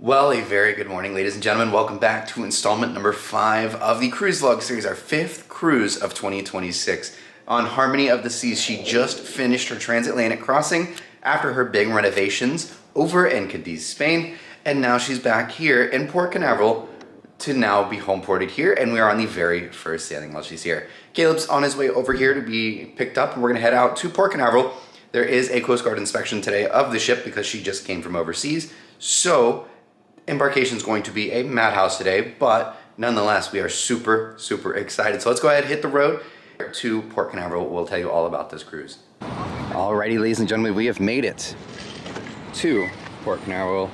Well, a very good morning, ladies and gentlemen. Welcome back to installment number 5 of the Cruise Vlog series, our 5th cruise of 2026. On Harmony of the Seas, she just finished her transatlantic crossing after her big renovations over in Cadiz, Spain, and now she's back here in Port Canaveral to now be home ported here, and we are on the very first sailing while she's here. Caleb's on his way over here to be picked up, and we're gonna head out to Port Canaveral. There is a Coast Guard inspection today of the ship because she just came from overseas, so Embarkation is going to be a madhouse today, but nonetheless, we are super excited. So let's go ahead and hit the road to Port Canaveral. We'll tell you all about this cruise. Alrighty, ladies and gentlemen, we have made it to Port Canaveral.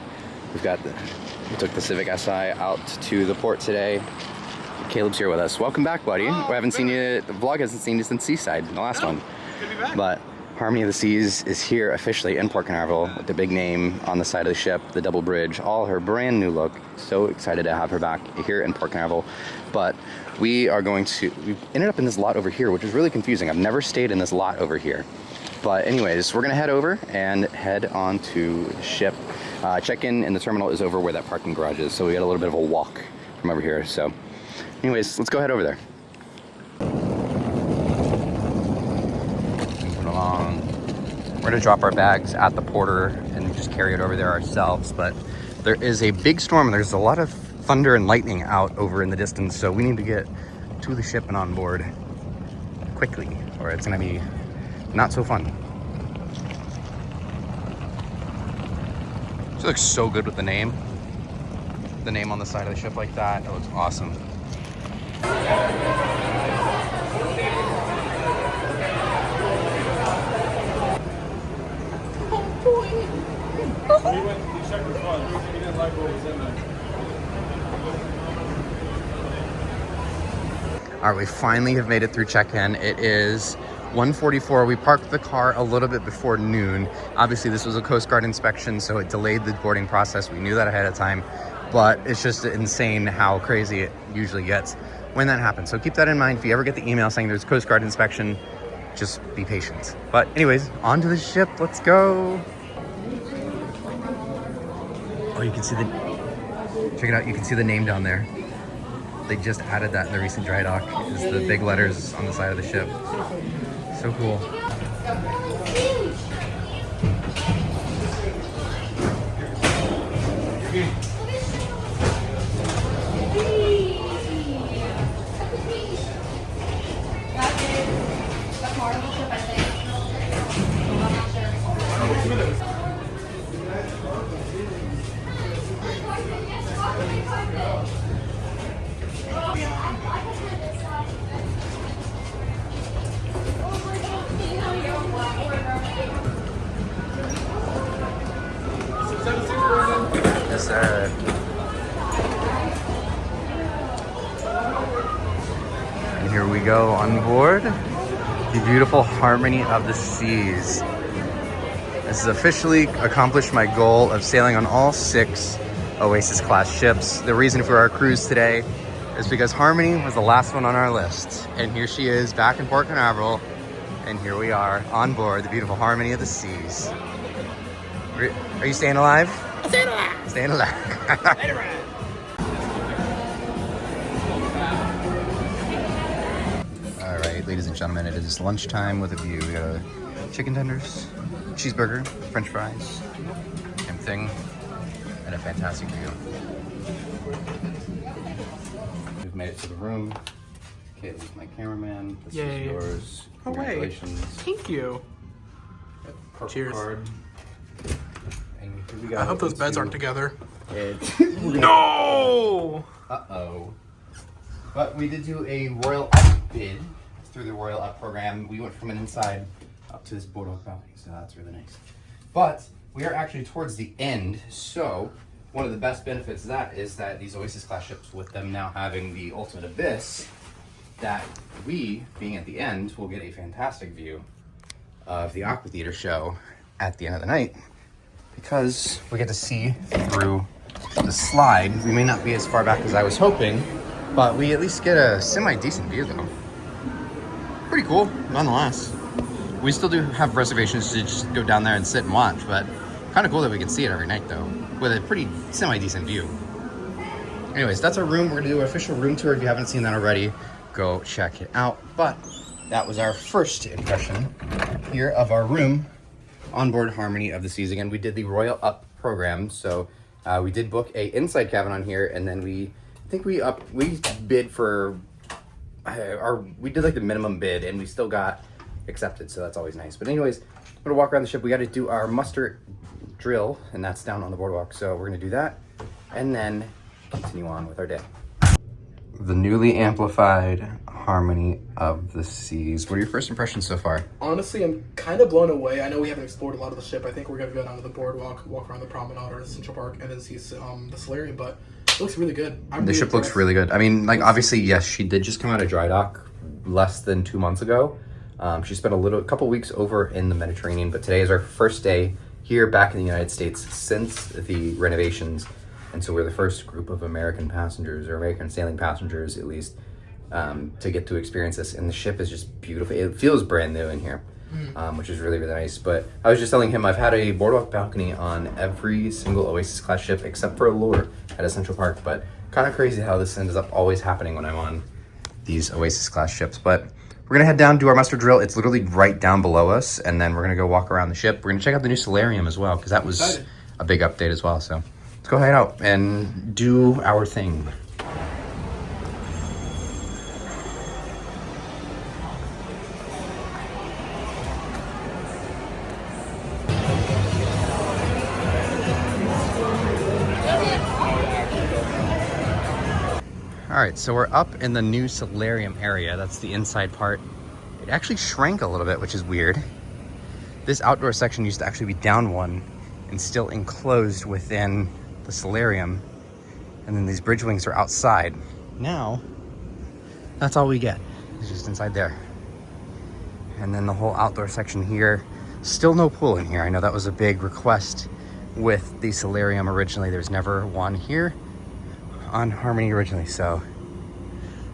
We took the Civic Si out to the port today. Caleb's here with us. Welcome back, buddy. We haven't seen you, the vlog hasn't seen you since Seaside, the last one. Good to be back. But Harmony of the Seas is here officially in Port Canaveral with the big name on the side of the ship, the double bridge, all her brand new look. So excited to have her back here in Port Canaveral. But we ended up in this lot over here, which is really confusing. I've never stayed in this lot over here. But anyways, we're gonna head over and head on to the ship. Check-in in the terminal is over where that parking garage is. So we got a little bit of a walk from over here. So anyways, let's go head over there. We're gonna drop our bags at the porter and just carry it over there ourselves, but there is a big storm. There's a lot of thunder and lightning out over in the distance, so we need to get to the ship and on board quickly, or it's gonna be not so fun. She looks so good with the name on the side of the ship like that. It looks awesome. All right, we finally have made it through check-in. It is 1:44. We parked the car a little bit before noon. Obviously, this was a Coast Guard inspection, so it delayed the boarding process. We knew that ahead of time, but it's just insane how crazy it usually gets when that happens. So keep that in mind. If you ever get the email saying there's a Coast Guard inspection, just be patient. But anyways, onto the ship. Let's go. Oh, you can see check it out, you can see the name down there. They just added that in the recent dry dock. Is the big letters on the side of the ship. So cool. Yes, sir. And here we go on board the beautiful Harmony of the Seas. This has officially accomplished my goal of sailing on all 6 Oasis class ships. The reason for our cruise today is because Harmony was the last one on our list. And here she is back in Port Canaveral. And here we are on board the beautiful Harmony of the Seas. Are you staying alive? I'm staying alive. Staying alive. All right, ladies and gentlemen, it is lunchtime with a view. We got chicken tenders, cheeseburger, french fries, same thing, and a fantastic view. We've made it to the room. Caitlin's my cameraman. This is yours. Oh, Congratulations. Thank you. Cheers. Card. And here we go. I hope those beds aren't together. No! Uh-oh. But we did do a Royal Up bid through the Royal Up program. We went from an inside up to this boardwalk balcony, so that's really nice. But we are actually towards the end, so one of the best benefits of that is that these Oasis class ships, with them now having the ultimate abyss, that we, being at the end, will get a fantastic view of the Aqua Theater show at the end of the night, because we get to see through the slide. We may not be as far back as I was hoping, but we at least get a semi-decent view though. Pretty cool, nonetheless. We still do have reservations to just go down there and sit and watch, but kind of cool that we can see it every night though. with a pretty semi-decent view. Anyways, that's our room. We're gonna do an official room tour. If you haven't seen that already, go check it out. But that was our first impression here of our room on board Harmony of the Seas. Again, we did the Royal Up program, so we did book a inside cabin on here, and then we bid for we did like the minimum bid, and we still got accepted, so that's always nice. But anyways, we're gonna walk around the ship. We got to do our muster drill, and that's down on the boardwalk, so we're gonna do that and then continue on with our day. The newly amplified Harmony of the Seas. What are your first impressions so far? Honestly, I'm kind of blown away. I know we haven't explored a lot of the ship. I think we're going to go down to the boardwalk, walk around the promenade or Central Park, and then see the solarium, but it looks really good. The ship looks really good. I mean, like, obviously, yes, she did just come out of dry dock less than 2 months ago. She spent a couple weeks over in the Mediterranean, but today is our first day here back in the United States since the renovations. And so we're the first group of American passengers, or American sailing passengers at least, to get to experience this. And the ship is just beautiful. It feels brand new in here, which is really, really nice. But I was just telling him I've had a boardwalk balcony on every single Oasis class ship except for Allure at a Central Park. But kind of crazy how this ends up always happening when I'm on these Oasis class ships. But we're gonna head down, do our muster drill. It's literally right down below us. And then we're gonna go walk around the ship. We're gonna check out the new solarium as well, because that was a big update as well. So let's go hang out and do our thing. All right, so we're up in the new solarium area. That's the inside part. It actually shrank a little bit, which is weird. This outdoor section used to actually be down one and still enclosed within the solarium. And then these bridge wings are outside. Now, that's all we get. It's just inside there. And then the whole outdoor section here, still no pool in here. I know that was a big request with the solarium originally. There's never one here on Harmony originally, so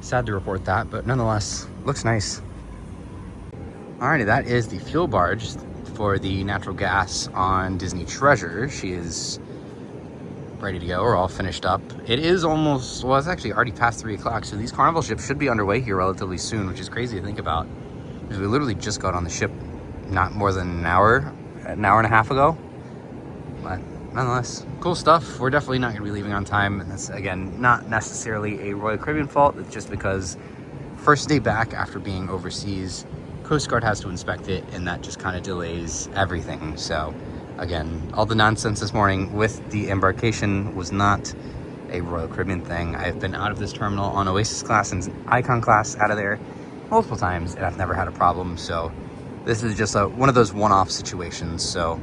sad to report that, but nonetheless, looks nice. Alrighty, that is the fuel barge for the natural gas on Disney Treasure. She is ready to go. We're all finished up. It is almost, well, it's actually already past 3 o'clock, so these Carnival ships should be underway here relatively soon, which is crazy to think about, because we literally just got on the ship not more than an hour and a half ago. But nonetheless, cool stuff. We're definitely not going to be leaving on time. And that's, again, not necessarily a Royal Caribbean fault. It's just because first day back after being overseas, Coast Guard has to inspect it, and that just kind of delays everything. So, again, all the nonsense this morning with the Embarkation was not a Royal Caribbean thing. I've been out of this terminal on Oasis class and Icon class out of there multiple times, and I've never had a problem. So this is just one of those one-off situations. So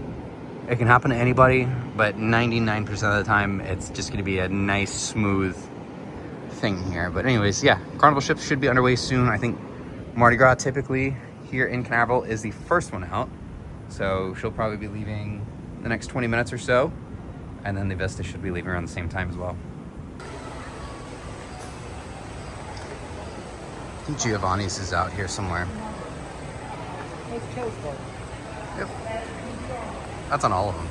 it can happen to anybody, but 99% of the time, it's just going to be a nice, smooth thing here. But anyways, yeah, Carnival ships should be underway soon. I think Mardi Gras typically here in Canaveral is the first one out. So she'll probably be leaving the next 20 minutes or so. And then the Vista should be leaving around the same time as well. I think Giovanni's is out here somewhere. Yep. That's on all of them.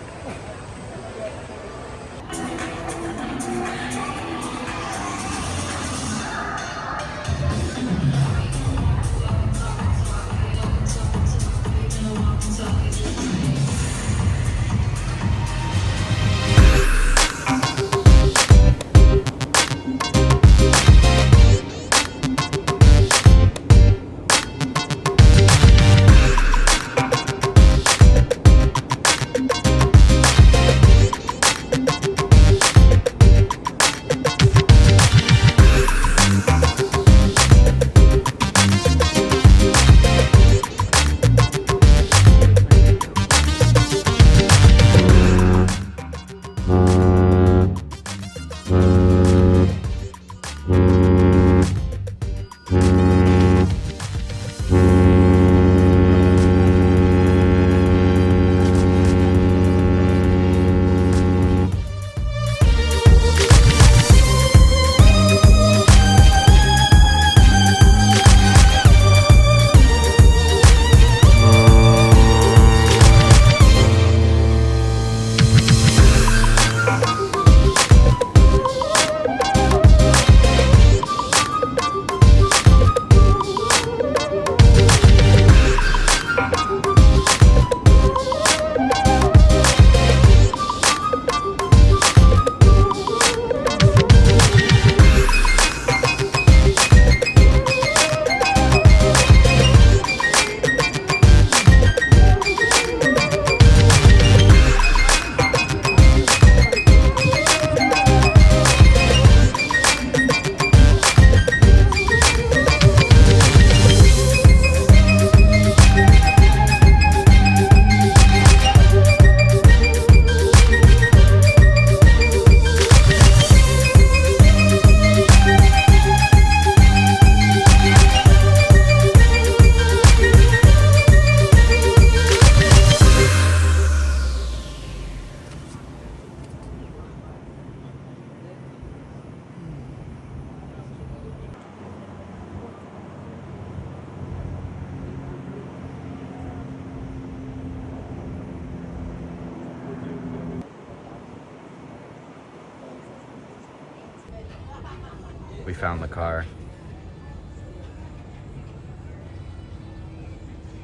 we found the car.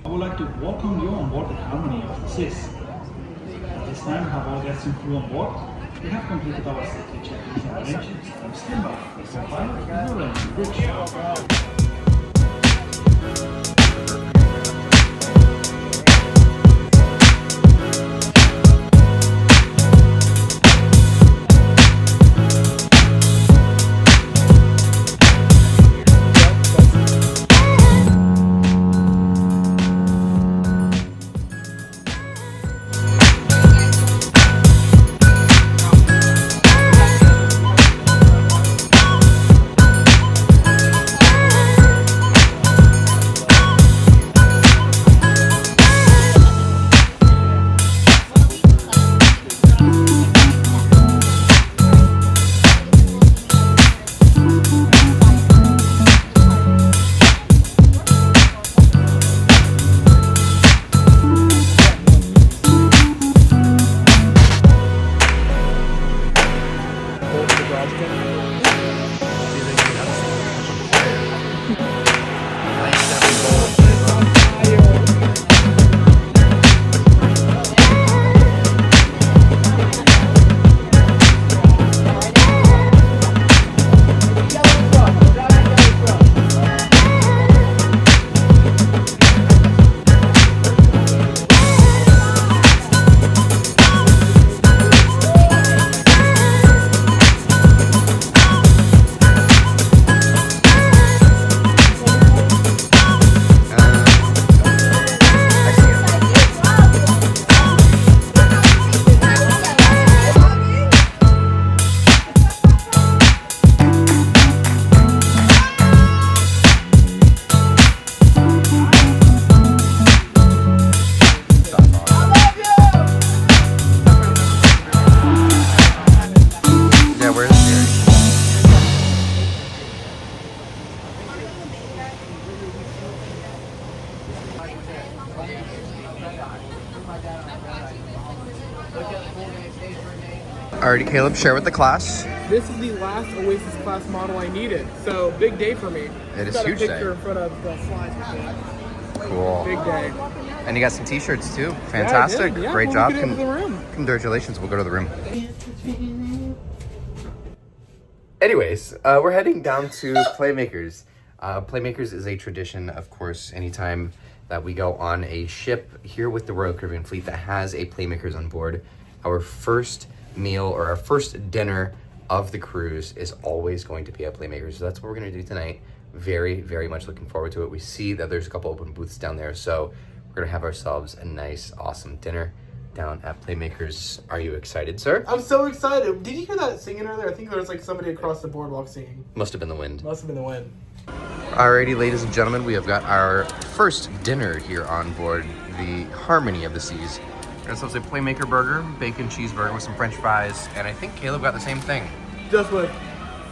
I would like to welcome you on board the Harmony of the Seas. At this time, we have all guests and crew on board. We have completed our safety check-ins and arrangements. I'm standby. Please stand by. We're ready to bridge. Alrighty, Caleb, share with the class. This is the last Oasis class model I needed, so big day for me. It is Got a huge day. picture in front of the slides with me. Cool. Big day. And you got some t-shirts too. Fantastic. Yeah, Great well, job. we could go to the room. Congratulations. We'll go to the room. Anyways, we're heading down to Playmakers. Playmakers is a tradition, of course, anytime that we go on a ship here with the Royal Caribbean Fleet that has a Playmakers on board. Our first meal or our first dinner of the cruise is always going to be at Playmakers. So that's what we're going to do tonight. Very, very much looking forward to it. We see that there's a couple open booths down there, so we're going to have ourselves a nice, awesome dinner down at Playmakers. Are you excited, sir? I'm so excited. Did you hear that singing earlier? I think there was like somebody across the boardwalk singing. Must have been the wind. Must have been the wind. Alrighty, ladies and gentlemen, we have got our first dinner here on board the Harmony of the Seas. Got ourselves a Playmaker burger, bacon cheeseburger with some french fries, and I think Caleb got the same thing. Just with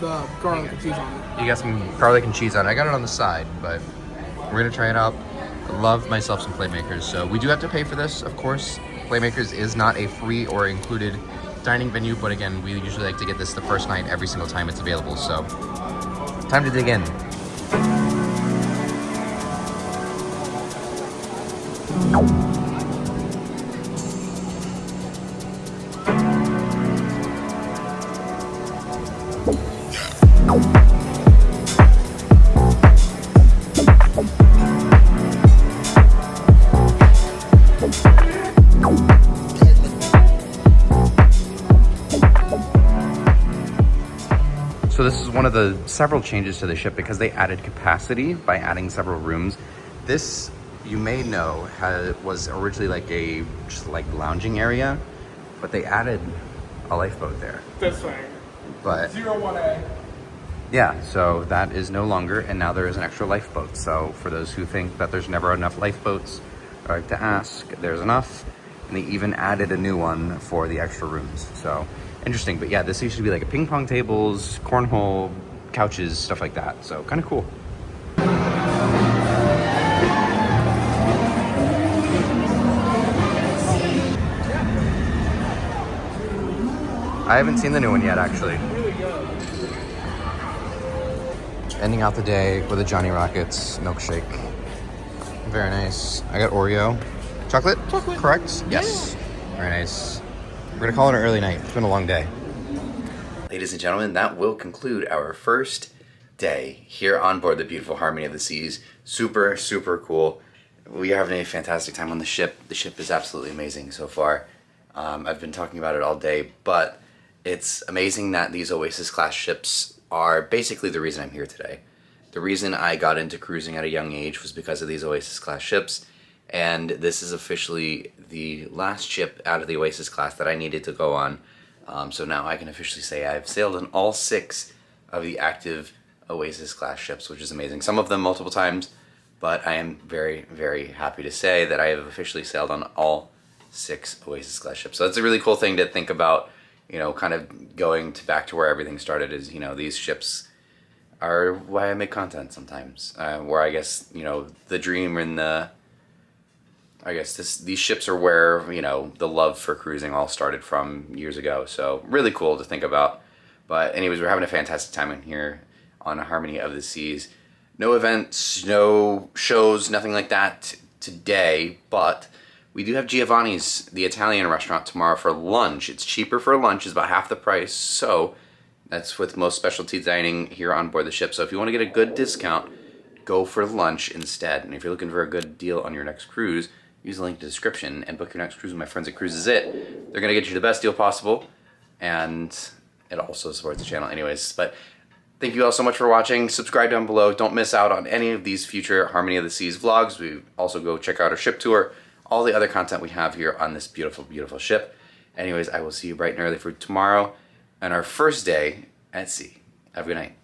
the garlic and cheese on it. You got some garlic and cheese on it. I got it on the side, but we're gonna try it out. I love myself some Playmakers, so we do have to pay for this, of course. Playmakers is not a free or included dining venue, but again, we usually like to get this the first night every single time it's available, so time to dig in. So this is one of the several changes to the ship because they added capacity by adding several rooms. This, you may know, was originally like a just like lounging area, but they added a lifeboat there. This thing. But 01A. yeah, so that is no longer, and now there is an extra lifeboat. So for those who think that there's never enough lifeboats, I like to ask, there's enough. And they even added a new one for the extra rooms. So interesting, but yeah, this used to be like a ping pong tables, cornhole, couches, stuff like that. So kind of cool. I haven't seen the new one yet, actually. ending out the day with a Johnny Rockets milkshake. Very nice. I got Oreo. Chocolate? Chocolate. Correct? Yes. Very nice. We're going to call it an early night. It's been a long day. Ladies and gentlemen, that will conclude our first day here on board the beautiful Harmony of the Seas. Super, super cool. We are having a fantastic time on the ship. The ship is absolutely amazing so far. I've been talking about it all day, but it's amazing that these Oasis class ships are basically the reason I'm here today. The reason I got into cruising at a young age was because of these Oasis class ships, and this is officially the last ship out of the Oasis class that I needed to go on. So now I can officially say I've sailed on all 6 of the active Oasis class ships, which is amazing. Some of them multiple times, but I am very, very happy to say that I have officially sailed on all 6 Oasis class ships. So that's a really cool thing to think about, you know, kind of going back to where everything started is, you know, these ships are why I make content sometimes. Where I guess, you know, the dream and these ships are where, you know, the love for cruising all started from years ago. So really cool to think about. But anyways, we're having a fantastic time in here on Harmony of the Seas. No events, no shows, nothing like that today, but we do have Giovanni's, the Italian restaurant, tomorrow for lunch. It's cheaper for lunch, it's about half the price, so that's with most specialty dining here on board the ship. So if you want to get a good discount, go for lunch instead. And if you're looking for a good deal on your next cruise, use the link in the description and book your next cruise with my friends at Cruises It. They're going to get you the best deal possible, and it also supports the channel anyways. But thank you all so much for watching. Subscribe down below. Don't miss out on any of these future Harmony of the Seas vlogs. We also go check out our ship tour, all the other content we have here on this beautiful, beautiful ship. Anyways, I will see you bright and early for tomorrow and our first day at sea. Have a good night.